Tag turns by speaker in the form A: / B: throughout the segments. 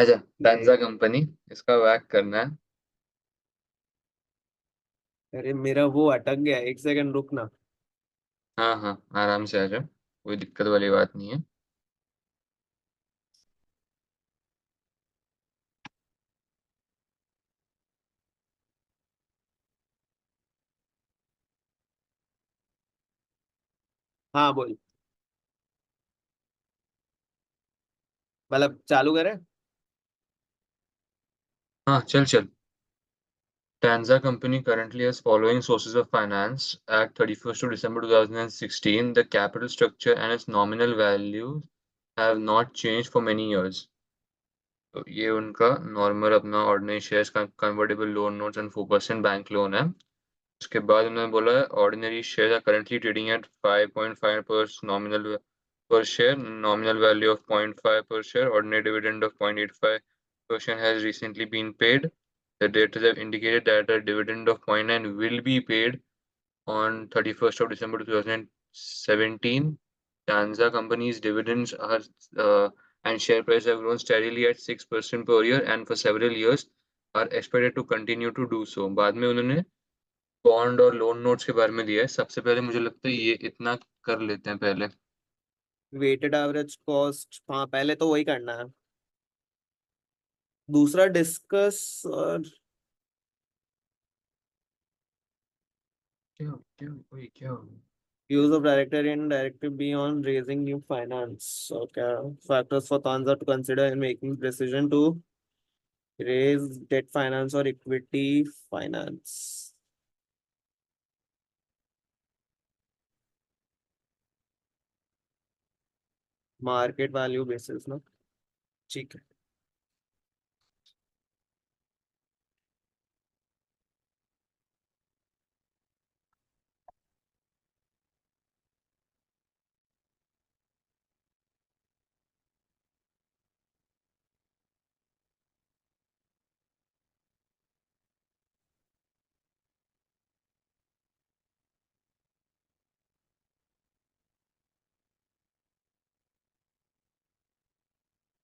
A: आजा डांजा कंपनी, इसका वैक करना है।
B: अरे मेरा वो अटक गया, एक सेकंड रुकना।
A: हाँ हाँ, आराम से आजा, कोई दिक्कत वाली बात नहीं है।
B: हाँ बोल। मतलब चालू करें।
A: हाँ चल चल। Tanza Company currently has following sources of finance. At 31st of December 2016, the capital structure and its nominal values have not changed for many years. तो ये उनका नॉर्मल अपना ऑर्डिनरी शेयर्स का convertible loan notes and 4% bank loan है। उसके बाद उन्होंने बोला है ordinary share are currently trading at 5.5 पर nominal per share, nominal value of 0.5 per share, ordinary dividend of 0.85% has recently been paid. The debtors have indicated that a dividend of 0.9 will be paid on 31st of December 2017. Danza Company's dividends are and share price have grown steadily at 6% per year and for several years are expected to continue to do so. बाद में उन्होंने bond और loan notes के बारे में दिया है। सबसे पहले मुझे लगता है ये इतना कर लेते हैं पहले।
B: वेटेड एवरेज कॉस्ट, हाँ पहले तो वही करना है। दूसरा डिस्कस और
A: क्या क्या वही क्या
B: use of director and directive beyond raising new finance. Okay. Factors for Tanza to consider in making decision to raise debt finance or equity finance. Market value basis ना, ठीक है।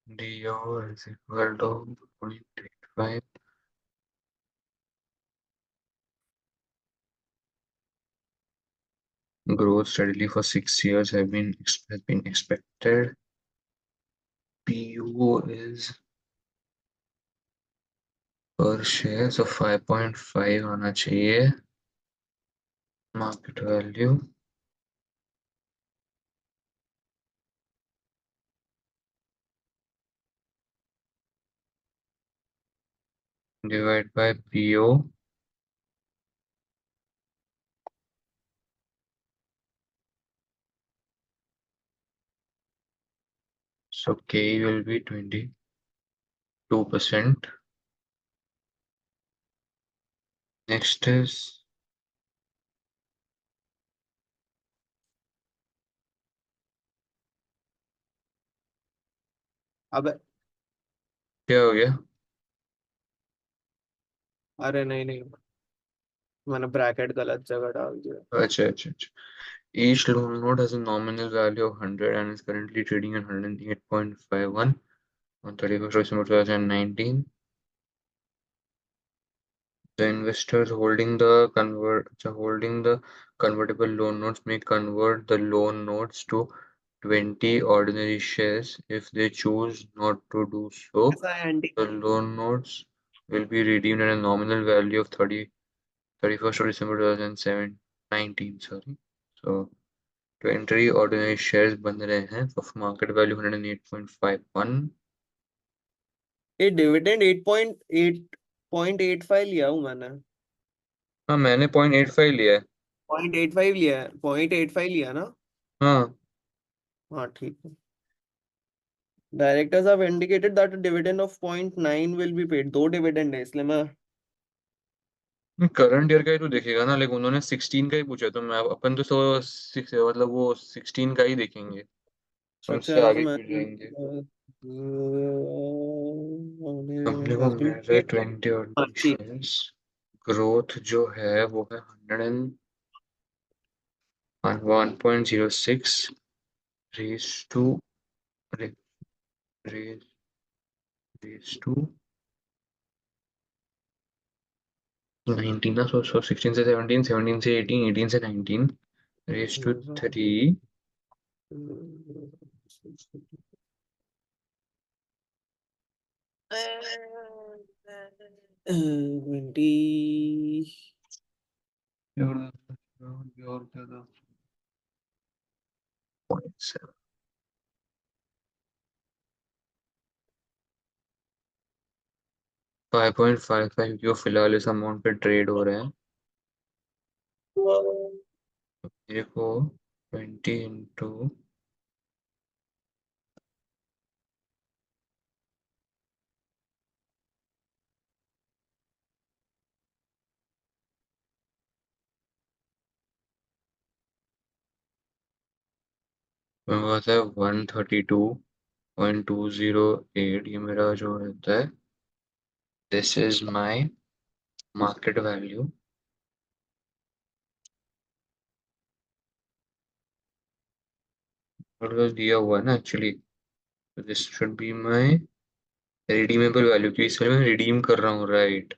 A: DO is equal to 0.85. Growth steadily for 6 years has been expected. PU is per share, so 5.5 आना चाहिए। Market value divided by PO, so K will be 22%. Next is
B: अब
A: क्या हो गया?
B: अरे नहीं नहीं, मैंने ब्रैकेट गलत जगह डाल दिया।
A: अच्छा अच्छा अच्छा। Each loan note has a nominal value of 100 and is currently trading at 108.51 on 31st of December 2019. The investors holding the convertible loan notes may convert the loan notes to 20 ordinary shares. If they choose not to do so,
B: ऐसा है aunty.
A: the loan notes will be redeemed at a nominal value of 31st of December 2019. Sorry. So 20 ordinary shares बन रहे हैं of market value 108.51.
B: ये dividend 8.85 लिया हूँ मैंने।
A: हाँ मैंने 0.85 लिया है।
B: 0.85 लिया है, 0.85 लिया ना।
A: हाँ
B: हाँ ठीक है। Directors have indicated that a dividend of 0.9 will be paid. दो डिविडेंड है इसलिए मैं।
A: करंट ईयर का ही तो देखेगा ना, लेकिन उन्होंने 16 का ही पूछा तो मैं अपन तो मतलब वो 16 का ही देखेंगे।
B: अच्छा
A: उनसे
B: तो
A: आगे
B: मैं
A: क्यों जाएंगे? अपने को
B: has
A: मिल
B: been
A: रहे
B: paid।
A: 20
B: हाँ
A: ऑर्डिनरी
B: ठीक।
A: शेयर्स। ग्रोथ जो है वो है 101.06 raise to raise raised to 19 ना, so 16 से 17, 17 से 18, 18 से 19 raised to 3
B: 20.
A: और क्या था 0.7 5.55 क्योंकि वो फिलहाल इस अमाउंट पे ट्रेड हो रहे हैं। मेरे को 20 इंटू हुआ था 132.208, ये मेरा जो रहता है, this is my market value. और दिया हुआ है ना actually, this should be my redeemable value, क्योंकि इसमें मैं रिडीम कर रहा हूँ, right.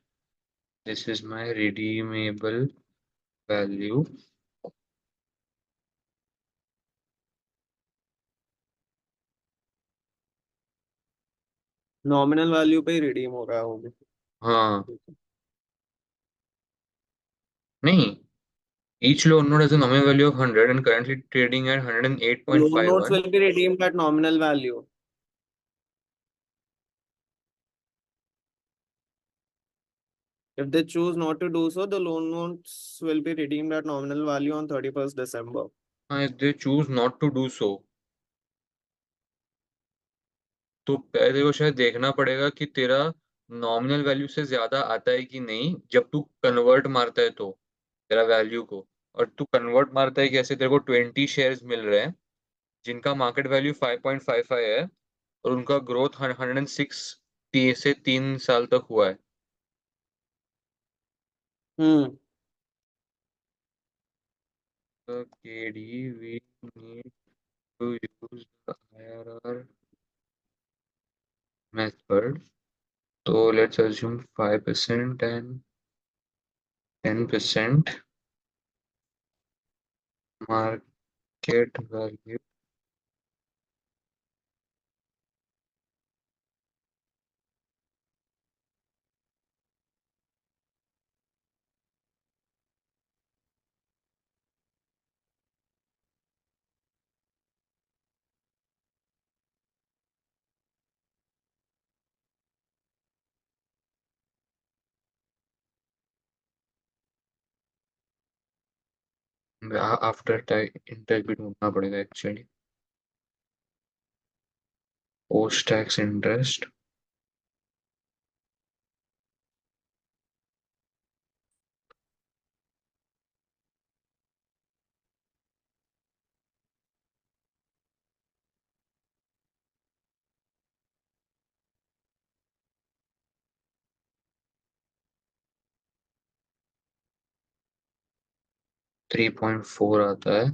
A: This is my redeemable value.
B: Nominal value पे ही रिडीम हो रहा है वो भी।
A: हाँ, नहीं, each loan note has a nominal value of 100 and currently trading at
B: Loan notes
A: 108.51.
B: will be redeemed at nominal value. If they choose not to do so, the loan notes will be redeemed at nominal value on 31st December.
A: हाँ, if they choose not to do so, तो पहले को शायद देखना पड़ेगा कि तेरा nominal value से ज्यादा आता है कि नहीं, जब तू कन्वर्ट मारता है तो तेरा वैल्यू को। और तू कन्वर्ट मारता है कैसे, तेरे को 20 शेयर्स मिल रहे हैं जिनका मार्केट वैल्यू 5.55 है, और उनका ग्रोथ 106 से 3 साल तक हुआ है।
B: Hmm.
A: तो KD we need to use the IRR method. So let's assume 5% and 10% market value. After tax भी ढूंढना पड़ेगा एक्चुअली। पोस्ट टैक्स इंटरेस्ट 3.4 आता है।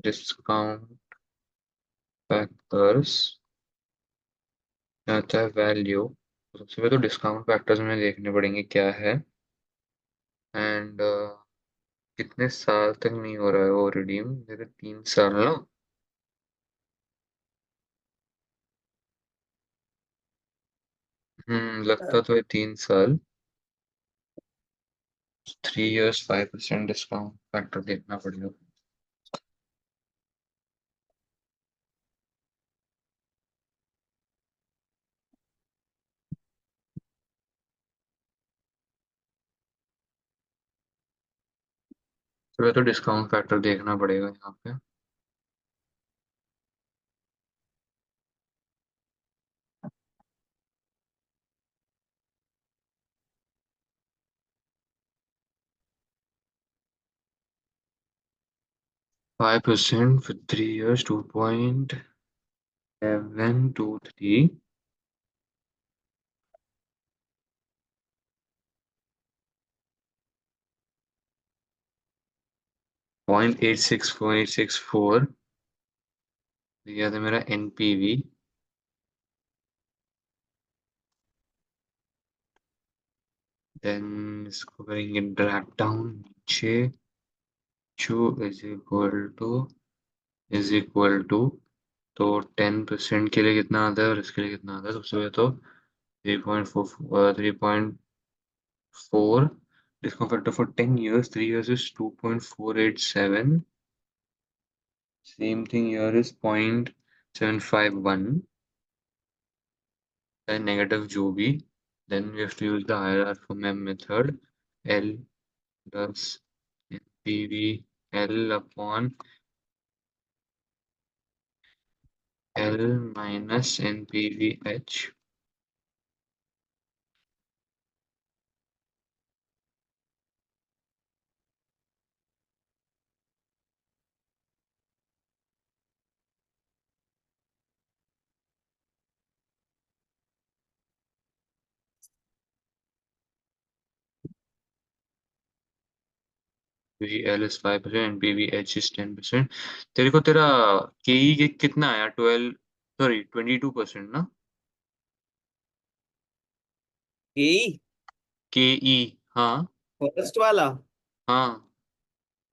A: डिस्काउंट फैक्टर्स आता है वैल्यू। सबसे पहले तो डिस्काउंट फैक्टर्स में देखने पड़ेंगे क्या है, एंड कितने साल तक नहीं हो रहा है वो रिडीम, मेरे 3 साल ना। लगता तो है 3 साल। 3 years 5% डिस्काउंट फैक्टर देखना पड़ेगा। तो डिस्काउंट फैक्टर देखना पड़ेगा यहाँ पे। 5% for 3 years, 2.723, 0.864, दिया था मेरा एनपीवी, देन इसको करेंगे ड्रैग डाउन नीचे, जो इज इक्वल टू तो 10% के लिए कितना आता है और इसके लिए कितना आता है? सबसे पहले तो 3.4, इसको factor for 10 years, 3 years is 2.487, same thing here is 0.751, and negative जो भी, then we have to use the hierarchical method, L plus PV L upon L minus NPVH. PVL is 5%, NPVH is 10%. तेरे को तेरा KE कितना आया? 22% ना?
B: यही
A: KE, हाँ
B: फर्स्ट वाला
A: हाँ।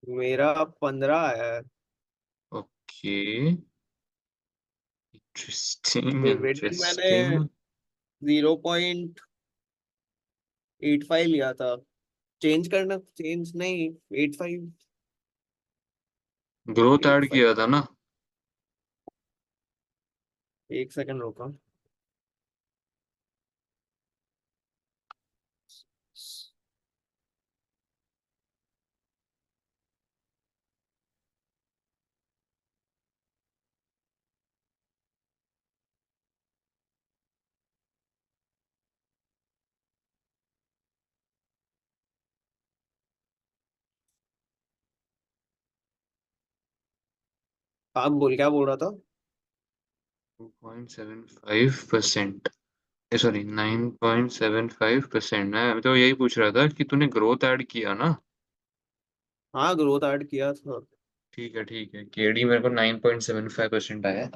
B: मेरा 15 है।
A: ओके, इंटरेस्टिंग
B: वेटेड मैंने
A: इंटरेस्टिंग।
B: 0.85 लिया था। चेंज नहीं, 85।
A: ग्रोथ
B: एट
A: ऐड
B: फाइव
A: किया था ना?
B: एक सेकंड रुका। आप क्या बोल रहा था?
A: 2.75%, सॉरी 9.75%। मैं तो यही पूछ रहा था कि तूने ग्रोथ ऐड किया ना?
B: हाँ, ग्रोथ ऐड किया था।
A: ठीक है ठीक है, केडी मेरे को 9.75% आया।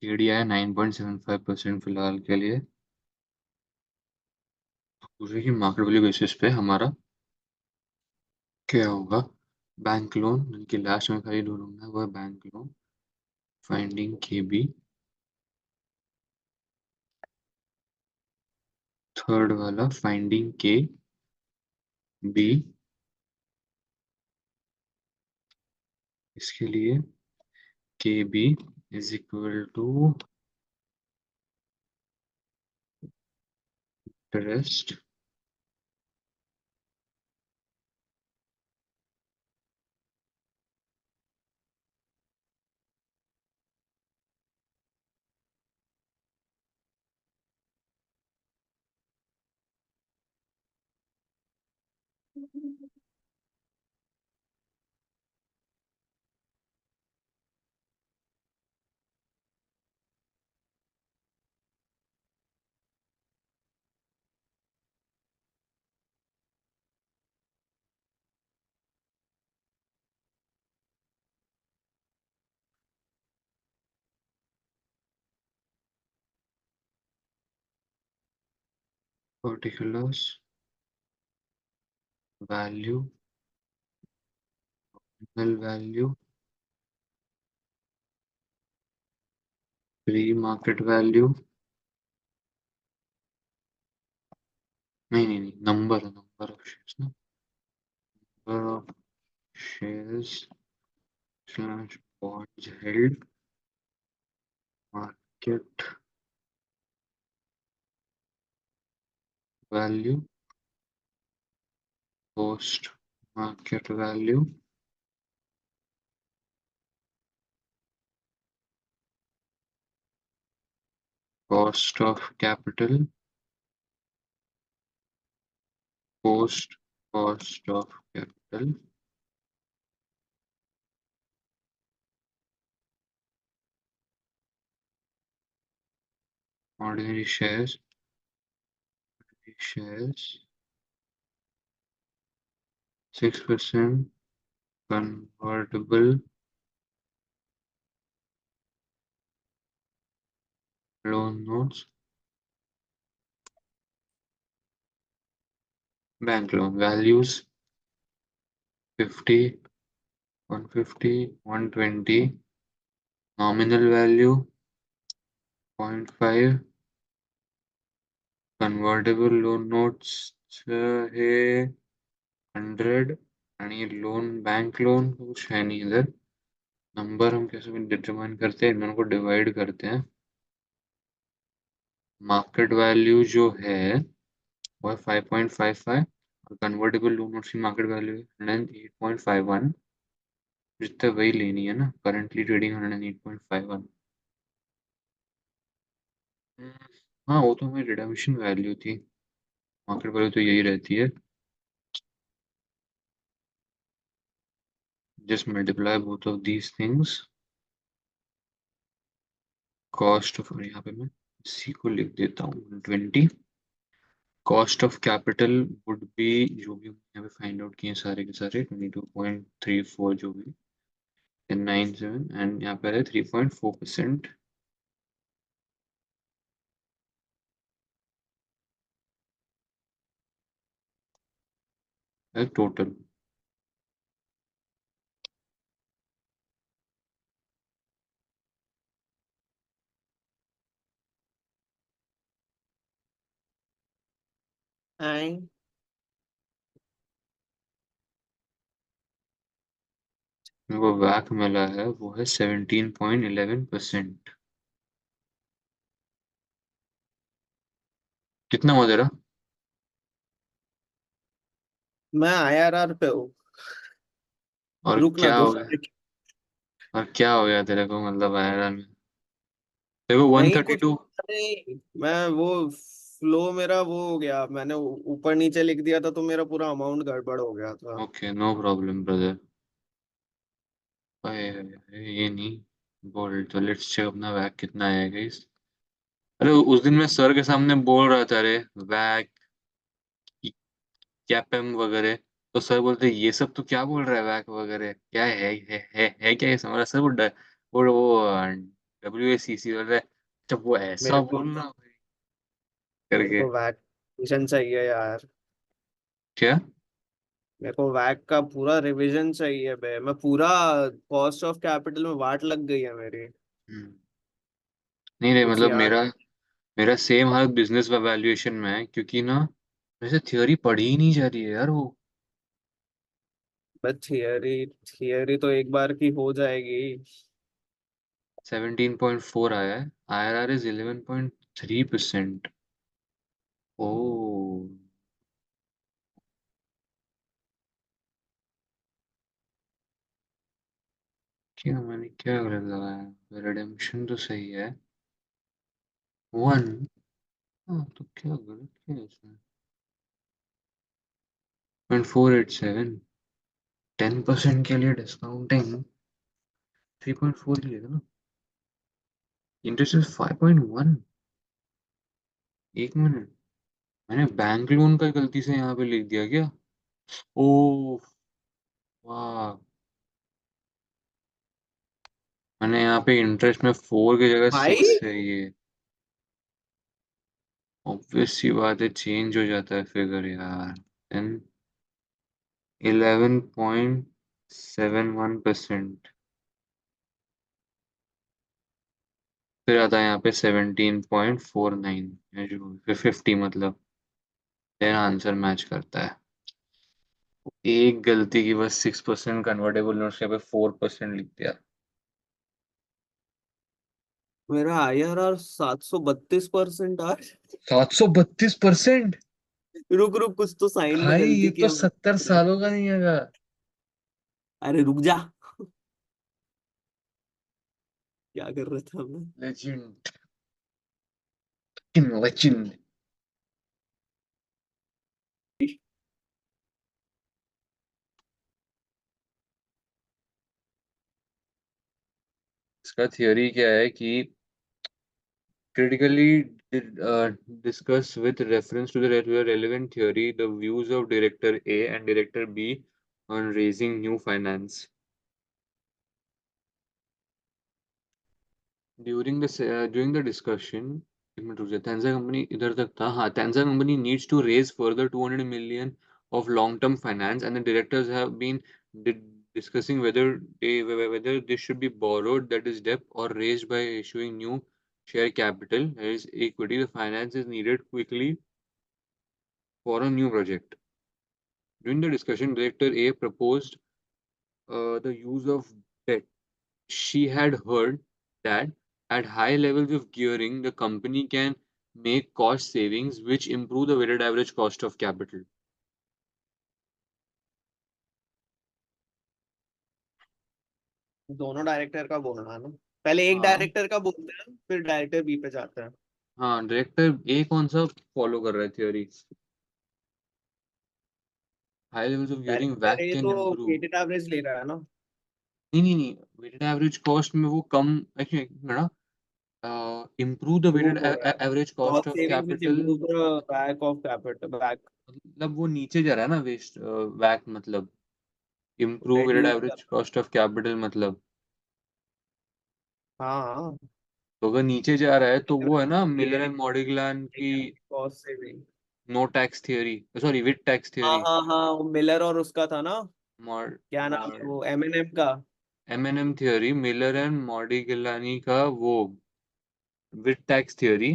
A: केडी आया 9.75% फिलहाल के लिए। पूछे कि मार्केट वैल्यू बेसिस पे हमारा क्या होगा? बैंक लोन, जिनकी लास्ट में खाली ढूंढना है वो है bank loan, finding K B. Third वाला फाइंडिंग के बी, इसके लिए K B is equal to interest particulars value, null value, pre market value, नहीं, number of shares no, number of shares slash bonds held, market value, post market value, cost of capital, post cost of capital, ordinary shares, 6% convertible loan notes, bank loan values 50, 150, 120, nominal value 0.5, convertible loan notes है 100 आणि loan bank loan कुछ है नहीं इधर. Number हम कैसे determine करते हैं, इन दोनों को डिवाइड करते हैं. मार्केट वैल्यू जो है वो है 5.55 और कन्वर्टेबल लोन नोट्स की मार्केट वैल्यू है 108.51. जितना वही लेनी है ना, करंटली ट्रेडिंग 108.51. हाँ वो तो हमारी रिडम्पशन वैल्यू थी, मार्केट वैल्यू तो यही रहती है. Just multiply both of these things. Cost of, यहाँ पे मैं सी को लिख देता हूँ 120. Cost of capital would be, जो भी यहाँ पे फाइंड आउट किए सारे के सारे 22.34 जो भी 97 एंड यहाँ पे है 3.4% है टोटल.
B: एंड
A: वो वैक मिला है वो है 17.11%. कितना हुआ तेरा?
B: मैं IRR पे हूँ।
A: और
B: रुकना
A: क्या
B: दो
A: हो गया?
B: मिनट।
A: और क्या हो गया तेरे को, मतलब आयरन में तेरे को
B: नहीं कुछ
A: 132?
B: नहीं, मैं वो फ्लो मेरा वो हो गया, मैंने ऊपर नीचे लिख दिया था तो मेरा पूरा अमाउंट गड़बड़ हो गया था।
A: Okay no problem brother. ये नहीं बोल तो लेट्स चेक अपना वैक कितना आएगा इस. अरे उस दिन मैं सर के सामने बोल रहा था अरे वैक कैपेम वगैरह, तो सर बोलते ये सब तो क्या बोल रहा है, वैक वगैरह क्या है क्या ये समझ सर. वो WACC बोल रहा है. जब वो ऐसा
B: मेरे को
A: बोल रहा है
B: मेरे
A: करके.
B: को वैक्सीन चाहिए यार।
A: क्या?
B: मेरे को वैक का पूरा रिवीजन चाहिए बे, मैं पूरा कॉस्ट ऑफ कैपिटल में वाट लग गई है मेरी।
A: हम्म. नहीं रे,
B: कुछ
A: मतलब
B: याद।
A: मेरा मेरा सेम हाल बिजनेस वैल्यूएशन में है, क्योंकि ना वैसे थियोरी पढ़ी ही नहीं जा रही है यार वो.
B: बस थियरी थियरी तो एक बार की हो जाएगी।
A: 17.4 आया है. IRR is 11.3%. ओ, क्या मैंने क्या गलत लगाया? रिडेम्पशन तो सही है 1. हाँ तो क्या गलत किया इसमें? 0.487, 10% के लिए डिस्काउंटिंग 3.4 ही लेगा ना. Interest is 5.1. एक मिनट, मैंने बैंक लोन का गलती से यहाँ पे लिख दिया क्या? ओ वाह, मैंने यहाँ पे इंटरेस्ट में 4 की जगह
B: भाई
A: 6 है ये. ऑब्वियस सी बात है, चेंज हो जाता है फिगर यार. देन 11.71%. फिर आता है यहाँ पे 17.49 है जो 50 मतलब. देन आंसर मैच करता है. एक गलती की बस 6% कन्वर्टेबल नोट्स पे 4% लिख दिया.
B: मेरा IRR 732% आज।
A: 732%?
B: रुक रुक, कुछ तो साइन में
A: भाई ये
B: गलती
A: तो
B: किया
A: 70 सालों का नहीं है।
B: अरे रुक जा, क्या कर रहा था मैं?
A: Legend, legend. इसका थियोरी क्या है कि critically discuss with reference to the relevant theory the views of director A and director B on raising new finance. During the discussion, एक मिनट रुक जा, Tanza company इधर तक था, हाँ, Tanza company needs to raise further 200 million of long-term finance, and the directors have been di discussing whether this should be borrowed, that is debt, or raised by issuing new share capital, that is equity. The finance is needed quickly for a new project. During the discussion, Director A proposed the use of debt. She had heard that at high levels of gearing, the company can make cost savings which improve the weighted average cost of capital.
B: दोनों director का बोलना है ना? पहले एक
A: हाँ,
B: director का बोलते हैं, फिर डायरेक्टर बी पे जाते हैं।
A: हाँ, डायरेक्टर ए कौन सा फॉलो कर रहा है theory? High levels of gearing
B: director
A: वैक
B: a
A: can
B: to
A: improve.
B: Weighted average ले रहा है ना?
A: नहीं, नहीं, नहीं, वेटेड एवरेज कॉस्ट में वो कम, एक्चुअली ना, improve the
B: इम्प्रूव
A: weighted
B: हो रहा है।
A: average cost
B: cost
A: of
B: savings which
A: capital।
B: Improve the back of capital back.
A: मतलब वो नीचे जा रहा है ना, वेस्ट वैक मतलब improve weighted
B: रेड्यूस कर।
A: average cost of capital मतलब।
B: हाँ,
A: तो अगर नीचे जा रहा है तो वो है ना मिलर एंड मॉडिगलन की
B: cost saving.
A: No tax theory, sorry with tax
B: हाँ
A: थियोरी।
B: हाँ हाँ, वो मिलर और उसका था ना,
A: मॉड
B: क्या नाम है
A: मॉड
B: वो, एमएनएम का।
A: एमएनएम थियोरी, मिलर एंड मॉडिगलानी का वो with tax theory,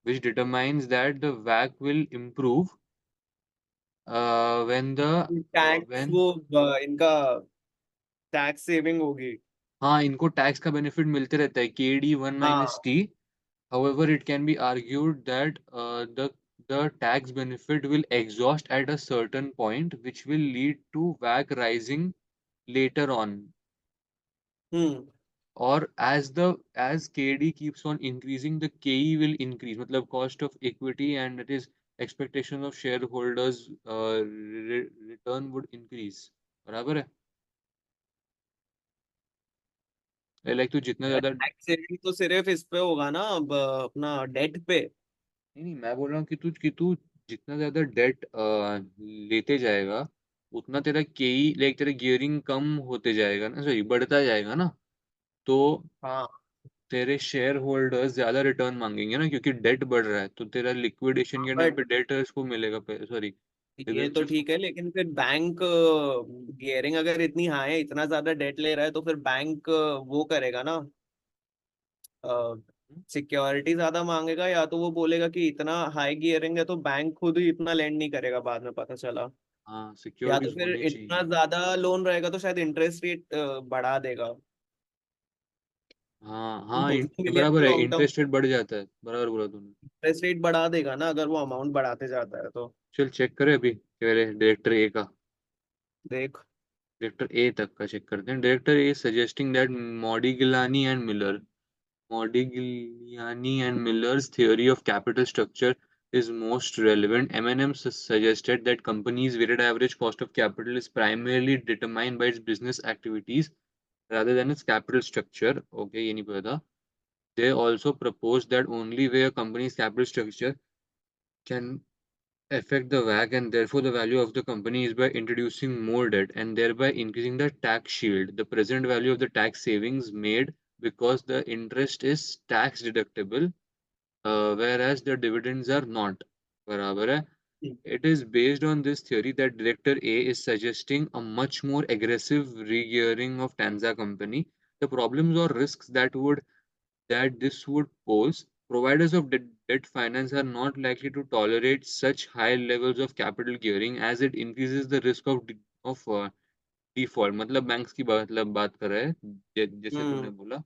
A: which determines that the WACC will improve when the
B: tax
A: when
B: वो इनका टैक्स सेविंग होगी।
A: हाँ, इनको टैक्स का बेनिफिट मिलते रहता है, KD 1 माइनस
B: हाँ।
A: T. However, it can be argued that the tax benefit will exhaust at a certain point, which will lead to WACC rising later on.
B: Hmm.
A: Or as KD keeps on increasing, the KE will increase. मतलब cost of equity and that is expectation of shareholders return would increase. बराबर है? Like तो जितना ज्यादा,
B: tax saving तो सिर्फ इस पे होगा ना, अब अपना डेट पे।
A: नहीं, नहीं, मैं बोल रहा हूँ कि तू जितना ज्यादा डेट लेते जाएगा, उतना तेरा केई, लाइक तेरा गियरिंग कम होते जाएगा ना, सॉरी बढ़ता जाएगा ना, तो
B: हाँ,
A: तेरे शेयर होल्डर्स ज्यादा रिटर्न मांगेंगे ना, क्योंकि डेट बढ़ रहा है, तो तेरा लिक्विडेशन के टाइम
B: बट
A: पे डेटर्स को मिलेगा, सॉरी
B: ये तो
A: डिबेंचर्स को।
B: ठीक है, लेकिन फिर बैंक गियरिंग अगर इतनी हाई है, इतना ज्यादा डेट ले रहा है, तो फिर बैंक वो करेगा ना, सिक्योरिटी ज्यादा मांगेगा, या तो वो बोलेगा कि इतना हाई गियरिंग है, तो बैंक खुद ही इतना लेंड नहीं करेगा, बाद में पता चला।
A: हाँ,
B: या तो
A: सिक्योरिटीज
B: फिर
A: होनी
B: इतना
A: चाहिए।
B: ज्यादा लोन रहेगा तो शायद इंटरेस्ट रेट बढ़ा देगा।
A: हाँ, हाँ,
B: 200 मिलियन
A: बराबर है,
B: लॉन्ग टर्म
A: इंटरेस्ट रेट बढ़ जाता है, बराबर बोला तूने।
B: इंटरेस्ट रेट बढ़ा देगा ना, अगर वो अमाउंट बढ़ाते जाता है तो।
A: चल चेक करे अभी, कह रहे डायरेक्टर ए का,
B: देख।
A: डायरेक्टर ए तक का चेक करते हैं। Director a suggesting that Modigliani and Miller Modigliani and Miller's theory of capital structure is most relevant. M&M suggested that companies' weighted average cost of capital is primarily determined by its business activities rather than its capital structure. Okay, ये नहीं पता था. They also proposed that only way a company's capital structure can affect the WACC and therefore the value of the company is by introducing more debt and thereby increasing the tax shield. The present value of the tax savings made because the interest is tax deductible, whereas the dividends are not. बराबर है. It is based on this theory that Director A is suggesting a much more aggressive re-gearing of Tanza company. The problems or risks that this would pose, providers of debt finance are not likely to tolerate such high levels of capital gearing as it increases the risk of default. मतलब banks की मतलब बात कर रहे हैं, जैसे तूने
B: हम्म।
A: बोला.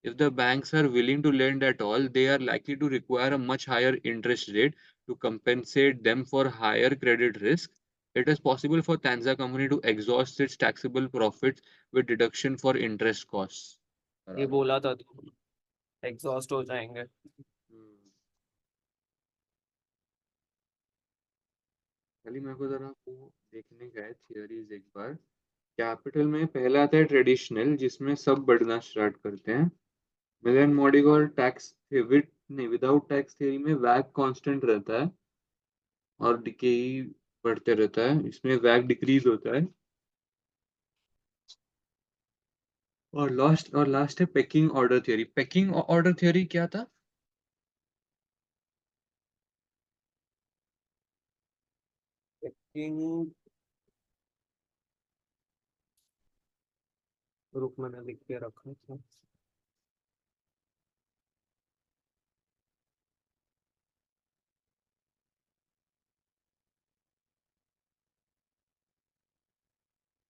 A: If the banks are willing to lend at all, they are likely to require a much higher interest rate, to compensate them for higher credit risk, it is possible for Tanza company to exhaust its taxable profits with deduction for interest costs.
B: ये
A: बराबर।
B: बोला था तू, exhaust हो जाएंगे।
A: हम्म। खाली मेरे को जरा वो देखने का है थियरीज एक बार। कैपिटल में पहला आता है ट्रेडिशनल, जिसमें सब बढ़ना स्टार्ट करते हैं। मिलन मॉडिगल टैक्स विद नहीं, विदाउट टैक्स थ्योरी में वैग कांस्टेंट रहता है और डिके बढ़ते रहता है, इसमें वैग डिक्रीज होता है। और लास्ट है packing order theory. Packing order theory क्या था?
B: लेकिन रुक, मैंने लिख के रखा था।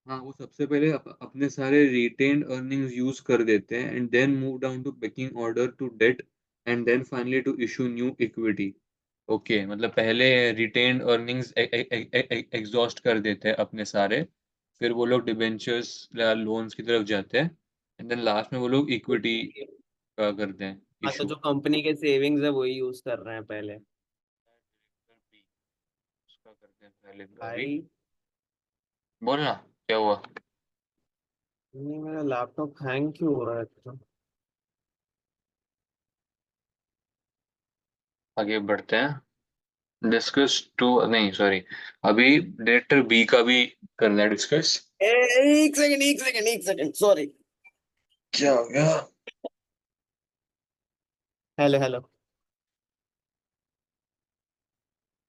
A: हाँ, वो सबसे पहले अपने सारे रिटेन्ड अर्निंग्स यूज कर देते हैं and then move down to pecking order to debt and then finally to issue new equity. Okay, मतलब पहले रिटेन्ड अर्निंग्स एग्जॉस्ट कर देते हैं अपने सारे, फिर वो लोग डिबेंचर्स या लोन्स की तरफ जाते हैं एंड देन लास्ट में वो लोग इक्विटी का करते हैं
B: हाँ, तो
A: इशू।
B: जो कंपनी के सेविंग्स है वही यूज कर रहे हैं पहले।
A: उसका करते हैं पहले अभी।
B: भाई,
A: बोलना क्या हुआ।
B: नहीं, मेरा लैपटॉप हैंग क्यों हो रहा है तो?
A: आगे बढ़ते हैं। डिस्कस टू नहीं सॉरी, अभी डायरेक्टर बी का भी करना है डिस्कस।
B: एक सेकंड, एक सेकंड, एक सेकंड, सॉरी।
A: क्या हो गया?
B: Hello, hello.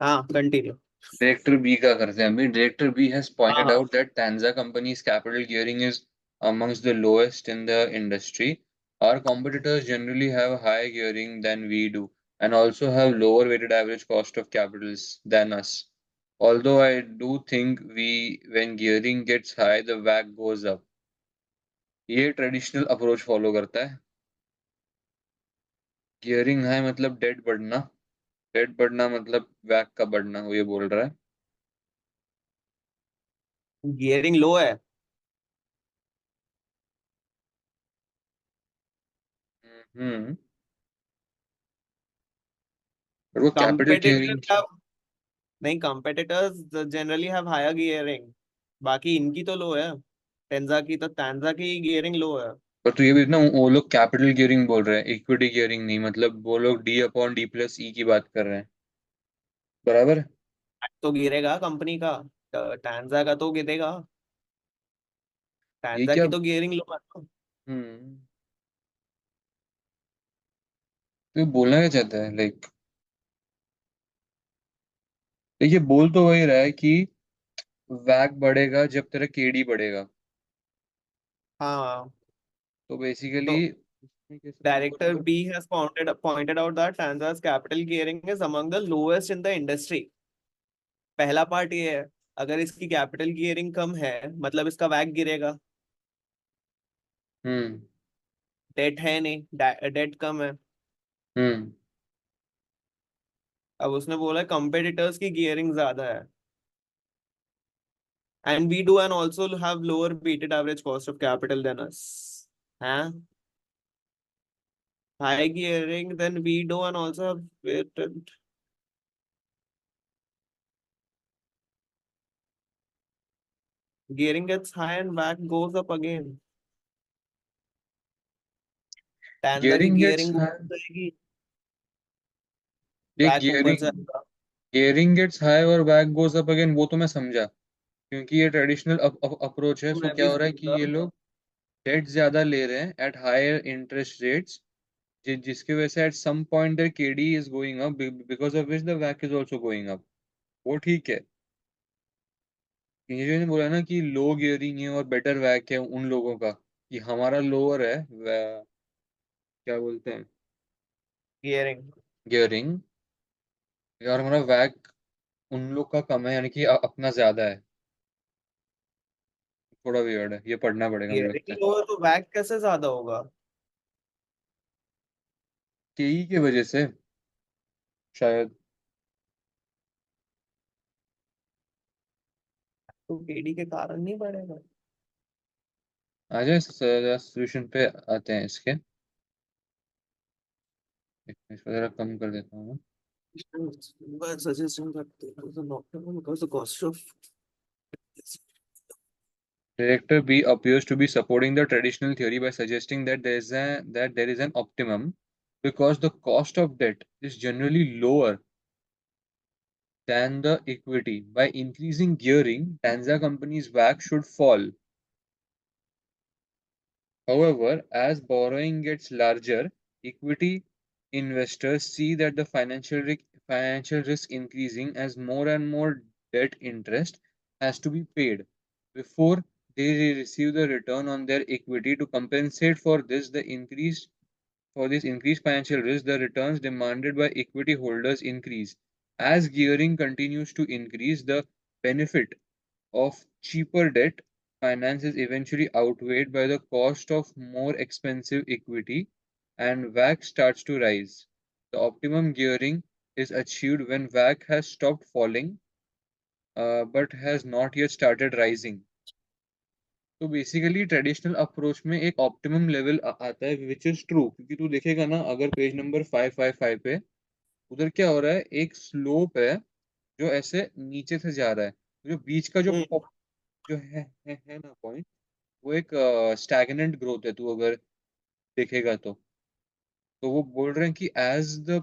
B: हाँ, कंटिन्यू।
A: डायरेक्टर बी का करते हैं अभी। डायरेक्टर बी हैज
B: हाँ,
A: पॉइंटेड
B: हाँ।
A: Out that Tanza company's capital gearing is amongst the lowest in the industry. Our competitors generally have higher gearing than we do and also have lower weighted average cost of capitals than us. Although I do think when gearing gets high, the WACC goes up. ये traditional approach follow करता है। Gearing high मतलब date बढ़ना, date बढ़ना मतलब WACC का बढ़ना, वो ये बोल रहा है।
B: गियरिंग लो है।
A: हम्म। और वो कैपिटल गियरिंग।
B: कंपेटिटर्स नहीं, competitors generally have higher gearing. बाकी इनकी तो लो है। टेंजा की गियरिंग लो है।
A: पर तो ये भी ना, वो लोग कैपिटल गियरिंग बोल रहे हैं, इक्विटी गियरिंग नहीं, मतलब वो लोग डी अपॉन डी प्लस ई की बात कर रहे हैं। बराबर।
B: तो गिरेगा कंपनी का। टेंजा का तो गिरेगा।
A: ये
B: टेंजा
A: क्या?
B: की तो गियरिंग लो है ना।
A: हम्म। तो ये बोलना क्या चाहता है लाइक? देखिए, बोल तो वही रहा है कि वैक बढ़ेगा जब तेरा केडी बढ़ेगा।
B: हाँ,
A: तो बेसिकली
B: तो
A: कैसे प्रूव
B: डायरेक्टर
A: करोगे?
B: B has pointed out that Tanza's capital gearing is among the lowest in the industry. पहला पार्ट ये है, अगर इसकी कैपिटल गियरिंग कम है मतलब इसका वैक गिरेगा।
A: हम्म।
B: डेट है नहीं, डेट कम है।
A: हम्म।
B: अब उसने बोला कंपेटिटर्स की गियरिंग ज्यादा है, and we do and also have lower weighted average cost of capital than us. हाँ, high gearing then we do and also have weighted. Gearing gets high and back goes up again. Tanza की
A: gearing gets
B: gearing
A: high.
B: ऊपर जाएगी,
A: ये
B: back ऊपर
A: gearing
B: जाएगा।
A: Gearing gets high और back goes up again, वो तो मैं समझा, क्योंकि ये ट्रेडिशनल अप्रोच है।
B: तो
A: सो
B: मैं
A: क्या
B: भी
A: हो रहा है कि
B: समझा।
A: ये लोग डेट ज्यादा ले रहे हैं एट हायर इंटरेस्ट रेट्स, जिसकी वजह से at some point there KD is going up, because of which the वैक इज आल्सो गोइंग अप। वो ठीक है। ये जो ने बोला ना कि लो गियरिंग है और बेटर वैक है उन लोगों का, कि हमारा लोअर है क्या बोलते हैं,
B: गियरिंग।
A: गियरिंग, और हमारा वैक उन लोग का कम है, यानी कि अपना ज्यादा है। थोड़ा वियर्ड है, ये पढ़ना पड़ेगा मुझे लगता
B: गियरिंग
A: है।
B: लो है तो बैक कैसे ज्यादा होगा?
A: केई की वजह से शायद।
B: तो केडी के कारण नहीं बढ़ेगा?
A: आ जाए सोल्यूशन पे आते हैं इसके। इसको जरा कम कर देता हूँ।
B: But suggestion that there is an optimum because the cost of
A: Director B appears to be supporting the traditional theory by suggesting that there is an optimum because the cost of debt is generally lower than the equity. By increasing gearing, Tanza company's WACC should fall. However, as borrowing gets larger, equity investors see that the financial risk increasing as more and more debt interest has to be paid before they receive the return on their equity. To compensate for this increased financial risk, the returns demanded by equity holders increase. As gearing continues to increase, the benefit of cheaper debt finance is eventually outweighed by the cost of more expensive equity, and WACC starts to rise. The optimum gearing is achieved when WACC has stopped falling but has not yet started rising. तो basically traditional approach में एक optimum level आता है which is true, क्योंकि तू देखेगा ना अगर पेज नंबर 555 पे उधर क्या हो रहा है, एक स्लोप है जो ऐसे नीचे से जा रहा है, जो बीच का
B: हम्म
A: जो है ना पॉइंट, वो एक स्टैग्नेंट ग्रोथ है तू अगर देखेगा तो वो बोल रहे हैं कि as the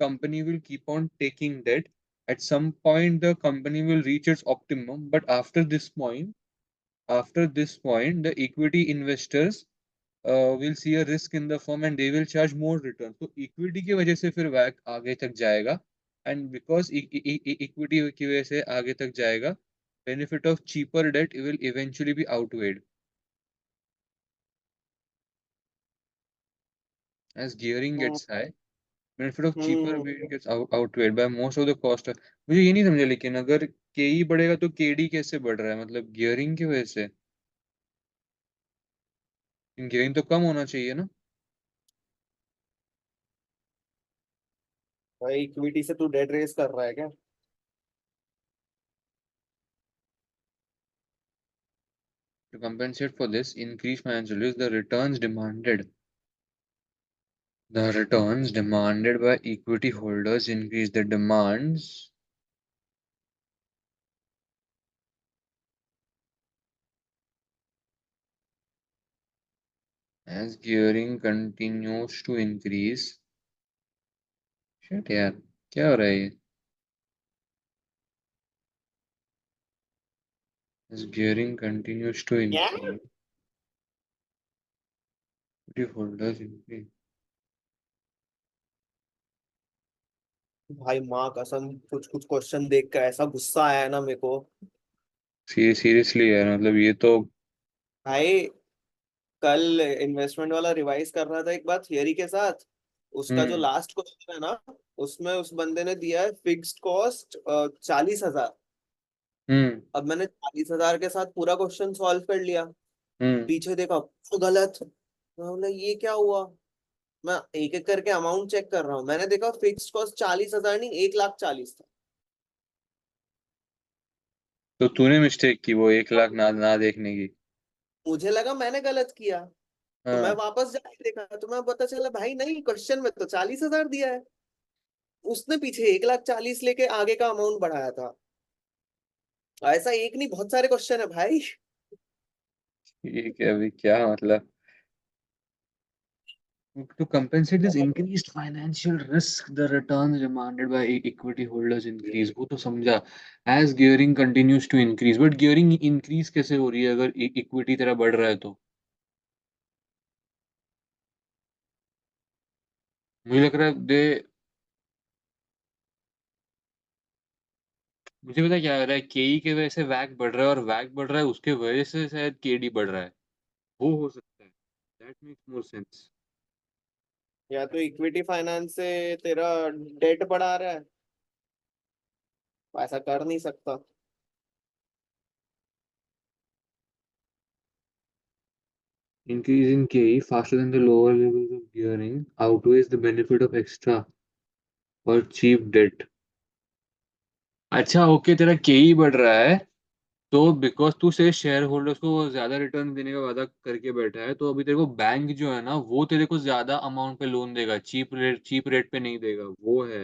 A: company will keep on taking debt at some point the company will reach its optimum, but after this point the equity investors will see a risk in the firm and they will charge more return. तो equity की वजह से फिर वैक आगे तक जाएगा, and because equity की वजह से आगे तक जाएगा, benefit of cheaper debt will eventually be outweighed as gearing
B: hmm
A: gets high. Benefit of cheaper
B: hmm,
A: debt gets outweighed by most of the cost. मुझे ये नहीं समझा लेकिन अगर केई बढ़ेगा तो केडी कैसे बढ़ रहा है, मतलब गियरिंग की वजह से? गियरिंग तो कम होना चाहिए ना?
B: भाई इक्विटी से तू डेट रेस कर रहा है क्या?
A: To compensate for this increased financial risk, the returns demanded by equity holders increase. The demands as gearing continues to increase. Shit यार, क्या हो रहा है ये? As gearing continues to
B: क्या?
A: increase, equity holders increase.
B: भाई माँ कसम कुछ कुछ क्वेश्चन देख कर ऐसा गुस्सा आया है ना मेरे को।
A: सीरियसली यार, मतलब ये तो
B: भाई कल इन्वेस्टमेंट वाला रिवाइज कर रहा था एक बार थियरी के साथ। उसका जो
A: हम्म
B: लास्ट क्वेश्चन है ना, उसमें उस बंदे ने दिया है फिक्स्ड कॉस्ट 40,000।
A: हम्म
B: अब मैंने 40,000 के साथ पूरा क्वेश्चन सॉल्व कर लिया।
A: हम्म
B: पीछे देखा तो गलत। मैं बोला ये क्या हुआ? मैं एक एक करके अमाउंट चेक कर रहा हूँ, मैंने देखा फिक्स्ड कॉस्ट 40,000 नहीं 1,40,000 था।
A: तो तूने मिस्टेक की वो 1 लाख ना ना देखने की?
B: मुझे लगा मैंने गलत किया। तो मैं
A: हाँ।
B: वापस जाके देखा तो मैं पता चला भाई नहीं क्वेश्चन में तो 40,000 दिया है। उसने पीछे 1,40,000 लेके आगे का अमाउंट बढ़ाया था। ऐसा एक नहीं बहुत सारे क्वेश्चन है भाई।
A: ठीक है, अभी क्या मतलब? To compensate this increased financial risk, the returns demanded by equity holders increase. वो तो समझा। As gearing continues to increase, but gearing increase कैसे हो रही है अगर इक्विटी तेरा बढ़ रहा है तो? मुझे लग रहा है दे मुझे पता है क्या लग रहा है, केई के वजह से वैक बढ़ रहा है, और वैक बढ़ रहा है उसके वजह से शायद केडी बढ़ रहा है। वो हो सकता है। That makes more sense.
B: या तो इक्विटी फाइनेंस से तेरा डेट बढ़ा रहा है, ऐसा कर नहीं सकता।
A: Increase in KE faster than the lower levels of gearing outweighs the benefit of extra or cheap debt. अच्छा ओके, तेरा केई बढ़ रहा है तो बिकॉज तू से शेयर होल्डर्स को ज्यादा रिटर्न देने का वादा करके बैठा है, तो अभी तेरे को बैंक जो है ना वो तेरे को ज्यादा अमाउंट पे लोन देगा, चीप रेट पे नहीं देगा, वो है।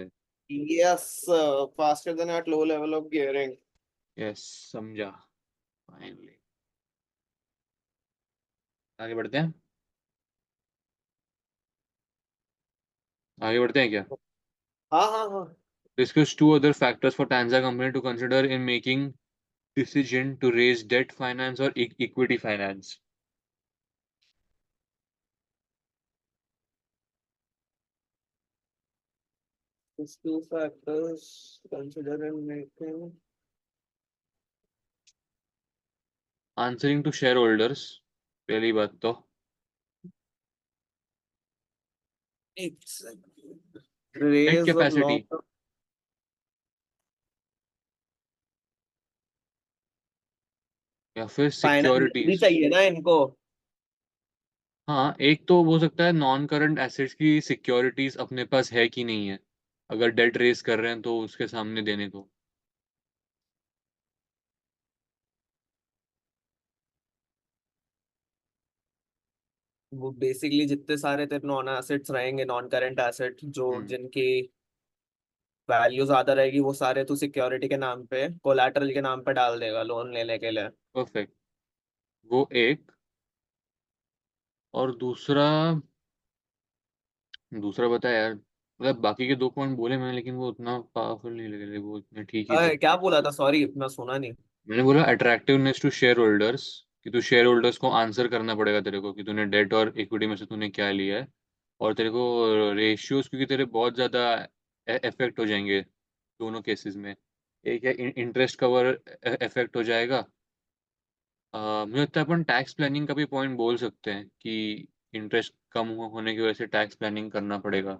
B: Yes, faster than at low level of gearing.
A: Yes, समझा। फाइनली आगे बढ़ते हैं। आगे बढ़ते हैं क्या?
B: हाँ हाँ हाँ.
A: Discuss two other factors for Tanza company to consider in making decision to raise debt finance or equity finance.
B: These two factors consider in making.
A: Answering to shareholders, पहली बात तो,
B: It's
A: debt
B: raise of
A: capacity
B: long term
A: या फिर
B: finance भी
A: securities.
B: चाहिए ना इनको.
A: हाँ, एक तो हो सकता है नॉन करंट एसेट्स की सिक्योरिटीज अपने पास है कि नहीं है, अगर डेट रेस कर रहे हैं तो उसके सामने देने को।
B: वो बेसिकली जितने सारे तेरे नॉन एसेट्स रहेंगे, नॉन करंट एसेट जो
A: हम्म।
B: जिनकी वैल्यू ज्यादा रहेगी, वो सारे तू सिक्योरिटी के नाम पे, कोलैटरल के नाम पे डाल देगा लोन लेने के लिए.
A: परफेक्ट। वो एक। और दूसरा, दूसरा बता यार, मतलब बाकी के दो पॉइंट बोले मैंने, लेकिन वो उतना पावरफुल नहीं लगे, वो इतने ठीक ही थे।
B: क्या बोला था, सॉरी मैं सुना नहीं.
A: मैंने बोला अट्रैक्टिवनेस टू शेयर होल्डर्स, कि तू शेयर होल्डर्स को आंसर करना पड़ेगा तेरे को कि तूने डेट और इक्विटी में से तूने क्या लिया है। और तेरे को रेशियोज, क्योंकि तेरे बहुत ज़्यादा इफेक्ट हो जाएंगे दोनों केसेस में। एक है इंटरेस्ट कवर इफेक्ट हो जाएगा। मुझे लगता है अपन टैक्स प्लानिंग का भी पॉइंट बोल सकते हैं कि इंटरेस्ट कम होने की वजह से टैक्स प्लानिंग करना पड़ेगा।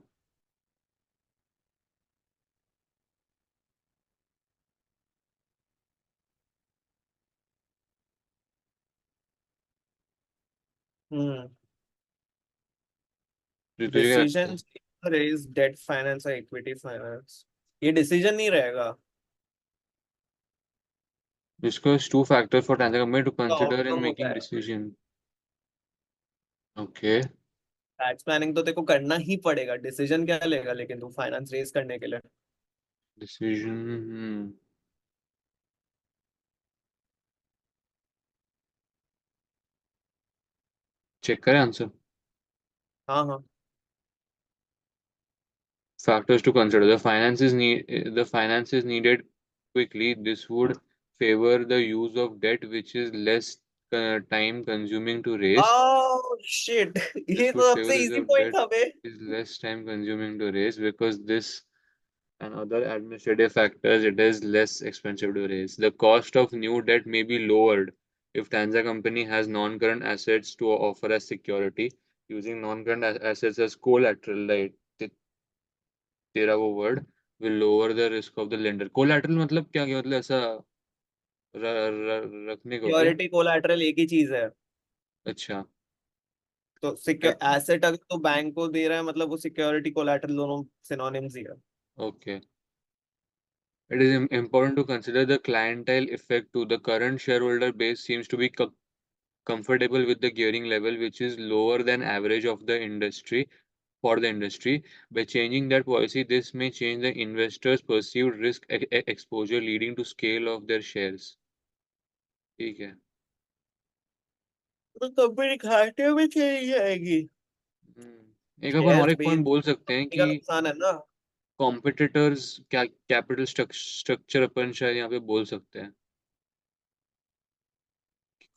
B: हम्म.
A: तो तुझे क्या लगता
B: डिसीजन
A: है?
B: रेज डेट फाइनेंस और इक्विटी फाइनेंस, ये डिसीजन नहीं रहेगा.
A: Discuss two factors for Tanzania company to
B: तो
A: consider in
B: आउटकम होता
A: making
B: है.
A: decision. Okay.
B: टैक्स प्लानिंग तो तेरे को करना ही पड़ेगा, डिसीजन क्या लेगा लेकिन तू फाइनेंस रेज करने के लिए.
A: Decision. चेक करें आंसर।
B: हाँ हाँ.
A: Factors to consider. The finance is needed quickly. This would favor the use of debt, which is less time consuming to raise.
B: Oh shit.
A: This
B: ये
A: would
B: तो
A: favor
B: सबसे
A: the use
B: easy
A: of
B: point
A: debt,
B: था बे.
A: is less time consuming to raise, because this and other administrative factors, it is less expensive to raise. The cost of new debt may be lowered if Tanza company has non-current assets to offer as security. Using non-current assets as collateral, right? तेरा वो word, will lower the risk of the lender. Collateral मतलब क्या, क्या मतलब ऐसा रखने को क्या?
B: सिक्योरिटी कोलैटरल एक ही चीज है.
A: अच्छा।
B: तो सिक्योर एसेट अगर तो बैंक को दे रहा है, मतलब वो सिक्योरिटी कोलैटरल दोनों सिनोनिम्स ही है.
A: Okay. It is important to consider the clientele effect to the current shareholder base seems to be comfortable with the gearing level, which is lower than average of the industry for the industry. By changing that policy, this may change the investors' perceived risk exposure, leading to scale of their shares. ठीक है।
B: तो company घाटे में चली जाएगी.
A: एक अपन और
B: shares
A: एक
B: बेच
A: पॉइंट बोल सकते हैं
B: कंपनी
A: कि
B: का नुकसान है ना.
A: कॉम्पिटिटर्स क्या, कैपिटल स्ट्रक्चर अपन शायद यहाँ पे बोल सकते हैं।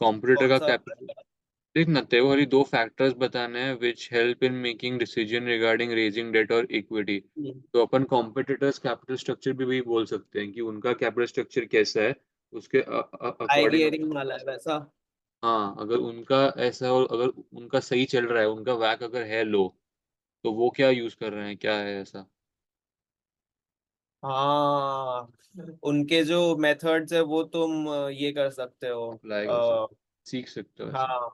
A: कॉम्पिटिटर
B: कौन
A: का
B: सा.
A: कैपिटल, देख ना, तेरे को खाली दो फैक्टर्स बताने हैं which help in making decision regarding raising debt और इक्विटी। तो अपन कॉम्पिटिटर्स कैपिटल स्ट्रक्चर भी वही बोल सकते हैं कि उनका कैपिटल स्ट्रक्चर कैसा है, उसके
B: हाई
A: अकॉर्डिंग
B: गियरिंग
A: अपन।
B: वाला है वैसा.
A: हाँ, अगर उनका ऐसा हो, अगर उनका सही चल रहा है, उनका वैक अगर है लो, तो वो क्या यूज कर रहे हैं, क्या है ऐसा,
B: हाँ, उनके जो मेथड्स है वो तुम ये कर सकते हो.
A: अप्लाई कर सकते, सीख सकते हो ऐसा।
B: हाँ,